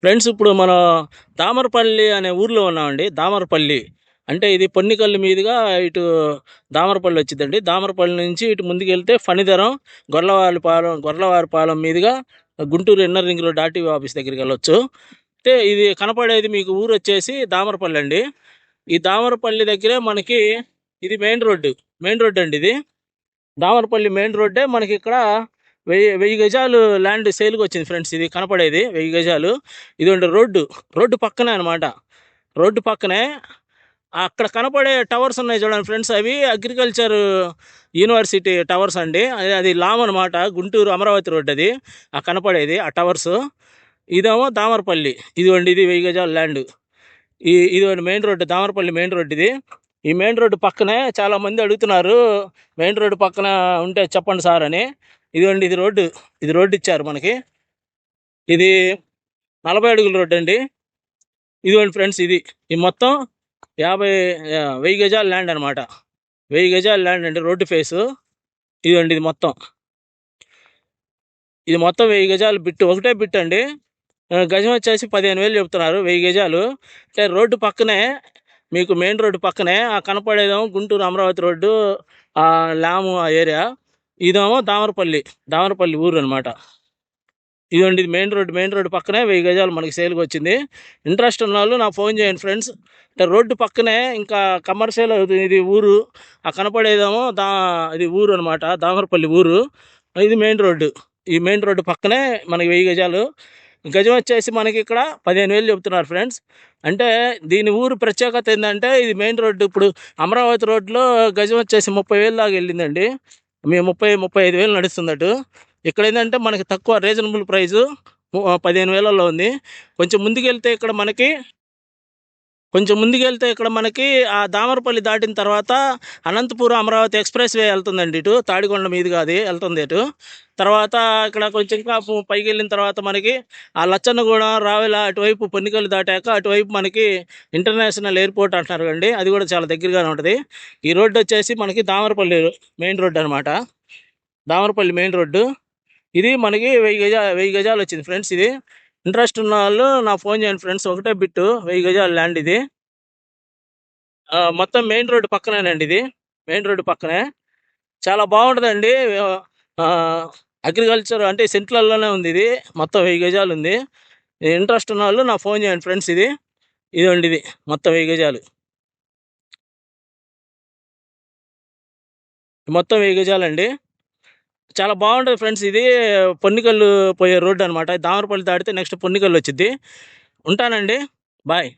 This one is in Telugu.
ఫ్రెండ్స్, ఇప్పుడు మనం దామరపల్లి అనే ఊర్లో ఉన్నామండి. దామరపల్లి అంటే ఇది పొన్నికల్లు మీదుగా ఇటు దామరపల్లి వచ్చిందండి. దామరపల్లి నుంచి ఇటు ముందుకెళ్తే ఫణిధరం, గొర్లవారిపాలెం మీదుగా Guntur inner ring road RTO office దగ్గరికి వెళ్ళొచ్చు. అంటే ఇది కనపడేది మీకు ఊరు వచ్చేసి దామరపల్లి అండి. ఈ దామరపల్లి దగ్గరే మనకి ఇది మెయిన్ రోడ్డు అండి. ఇది దామరపల్లి మెయిన్ రోడ్డే మనకి ఇక్కడ 1000 గజాలు ల్యాండ్ సేల్కి వచ్చింది ఫ్రెండ్స్. ఇది కనపడేది 1000 గజాలు. ఇదిగోండి రోడ్డు పక్కనే అనమాట. రోడ్డు పక్కనే అక్కడ కనపడే టవర్స్ ఉన్నాయి చూడండి ఫ్రెండ్స్, అవి అగ్రికల్చర్ యూనివర్సిటీ టవర్స్ అండి. అది లామ్ అనమాట, గుంటూరు అమరావతి రోడ్డు అది ఆ కనపడేది ఆ టవర్స్. ఇదేమో దామరపల్లి. ఇదిగోండి, ఇది 1000 గజాల ల్యాండ్. ఇదిగోండి main road, Damarapalli main road ఇది. ఈ మెయిన్ రోడ్డు పక్కనే చాలామంది అడుగుతున్నారు, మెయిన్ రోడ్డు పక్కన ఉంటే చెప్పండి సార్ అని. ఇదిగోండి, ఇది రోడ్డు ఇచ్చారు మనకి. ఇది 40 అడుగుల రోడ్డు అండి. ఇదిగోండి ఫ్రెండ్స్, ఇది మొత్తం 1000 గజాల ల్యాండ్ అనమాట. 1000 గజాల ల్యాండ్ అండి, రోడ్డు ఫేసు. ఇదిగోండి, ఇది మొత్తం 1000 గజాలు బిట్టు, ఒకటే బిట్టు అండి. గజం వచ్చేసి 15,000 చెప్తున్నారు, 1000 గజాలు. అంటే రోడ్డు పక్కనే మీకు మెయిన్ రోడ్డు పక్కనే ఆ కనపడేదేమో గుంటూరు అమరావతి రోడ్డు, లాము ఆ ఏరియా. ఇదేమో దామరపల్లి ఊరు అనమాట. ఇదిగోండి, ఇది మెయిన్ రోడ్డు పక్కనే 1000 గజాలు మనకి సేల్కి వచ్చింది. ఇంట్రెస్ట్ ఉన్న వాళ్ళు నాకు ఫోన్ చేయండి ఫ్రెండ్స్. అంటే రోడ్డు పక్కనే ఇంకా కమర్షియల్ ఇది ఊరు. ఆ కనపడేదేమో ఇది ఊరు అనమాట, దామరపల్లి ఊరు. ఇది మెయిన్ రోడ్డు. ఈ మెయిన్ రోడ్డు పక్కనే మనకి 1000 గజాలు. గజం వచ్చేసి మనకి ఇక్కడ 15,000 చెప్తున్నారు ఫ్రెండ్స్. అంటే దీని ఊరు ప్రత్యేకత ఏంటంటే, ఇది మెయిన్ రోడ్డు. ఇప్పుడు అమరావతి రోడ్లో గజం వచ్చేసి 30,000 దాకా వెళ్ళిందండి. మేము 35,000 నడుస్తుంది అటు. ఇక్కడ ఏంటంటే మనకి తక్కువ, రీజనబుల్ ప్రైజు 15,000లో ఉంది. కొంచెం ముందుకెళ్తే ఇక్కడ మనకి ఆ దామరపల్లి దాటిన తర్వాత అనంతపురం అమరావతి ఎక్స్ప్రెస్ వే వెళ్తుందండి. ఇటు తాడికొండ మీదుగా అది వెళ్తుంది ఇటు. తర్వాత ఇక్కడ కొంచెం ఇంకా పైకి వెళ్ళిన తర్వాత మనకి ఆ లచ్చన్నగూడెం, రావెల అటువైపు పొన్నికల్లు దాటాక అటువైపు మనకి ఇంటర్నేషనల్ ఎయిర్పోర్ట్ అంటున్నారు కండి, అది కూడా చాలా దగ్గరగానే ఉంటుంది. ఈ రోడ్డు వచ్చేసి మనకి దామరపల్లి మెయిన్ రోడ్డు అనమాట. దామరపల్లి మెయిన్ రోడ్డు ఇది మనకి 1000 గజాలు వచ్చింది ఫ్రెండ్స్. ఇది ఇంట్రెస్ట్ ఉన్న వాళ్ళు నాకు ఫోన్ చేయండి ఫ్రెండ్స్. ఒకటే బిట్టు, 1000 గజాల ల్యాండ్ ఇది. మొత్తం మెయిన్ రోడ్డు పక్కనేనండి. ఇది మెయిన్ రోడ్డు పక్కనే చాలా బాగుంటుందండి. అగ్రికల్చర్ అంటే సెంట్రల్లోనే ఉంది. ఇది మొత్తం 1000 గజాలు ఉంది. ఇంట్రెస్ట్ ఉన్న వాళ్ళు నాకు ఫోన్ చేయండి ఫ్రెండ్స్. ఇదండి, ఇది మొత్తం 1000 గజాలు, మొత్తం 1000 గజాలండి. చాలా బాగుంటుంది ఫ్రెండ్స్. ఇది పొన్నికల్లు పోయే రోడ్డు అనమాట. దామరపల్లి దాటితే నెక్స్ట్ పొన్నికల్లు వచ్చింది. ఉంటానండి, బాయ్.